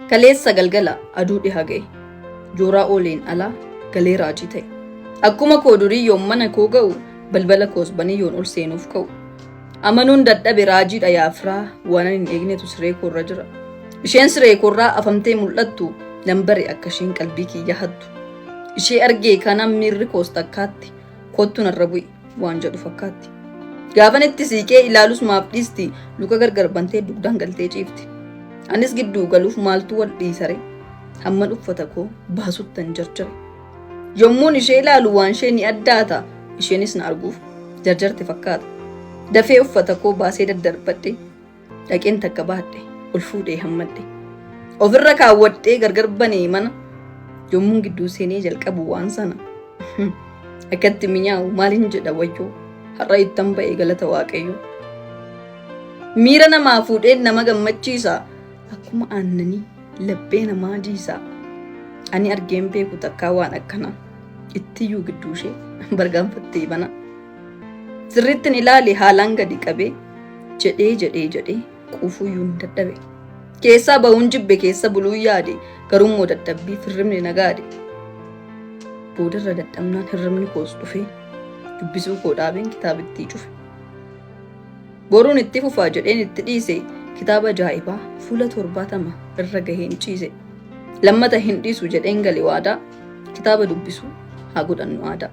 Kaleessa galgala aduu dhihaa ga'e. Jooraa ooleen alaa galee raajii ta'e. Akkuma koo durii yoom mana koo ga'u balbala koos banii yoon ol seenuuf ka'u. Amanuun dadhabe raajiidha yaafiraa waan hin eegnetu siree koorra jira. Isheen siree koorraa afamtee mul'attu nan bare akka isheen qalbii kiyya hattu. Ishee argee kanaan miirri koos takkaatti kottu narra bu'i waan jedhu fakkaatti. Gaafan itti siiqee ilaalus maaf dhiisti luka gargar bantee dugdaan galtee ciifti. Anis gidduu galuuf maaltu wal dhiisare hamman uffata koo baasuttan jarjare. Yommuun ishee ilaalu waan ishee ni addaata isheenis na arguuf jarjarte fakkaata. Dafee uffata koo baasee daddarbadhe dhaqeen takka baadhe ol fuudhee hammadhe. Ofirra kaawwadhee gargar banee mana yommuun gidduu seenee jalqabu waan sana. Akkatti mi'aawu maaliin jedha wayyoo har'a ittan ba'ee galata waaqayyoo. Miira namaa fuudhee nama gammachiisa. Akkuma aannanii laphee namaa jiisa. Ani argeen beeku takkaa waan akkana ittiyyuu gidduu ishee bargaanfattee bana. Sirrittin ilaale haalaan gadi qabee jedhee quufuyyuu hin dadhabe. Keessaa bahuun jibbe keessa buluun yaade garuummoo dadhabbii firrimni nagaade. Boodarra dadhabnaan hirribni koos dhufee dubbisuu koo dhaabeen kitaabittii cufe. Boruun itti fufaa jedheen itti dhiise. Kitaaba ajaa'ibaa fuula 70 irra gaheen ciise. Lammata hin dhiisu jedheen gale waadaa kitaaba dubbisuu haa godhannu aadaa.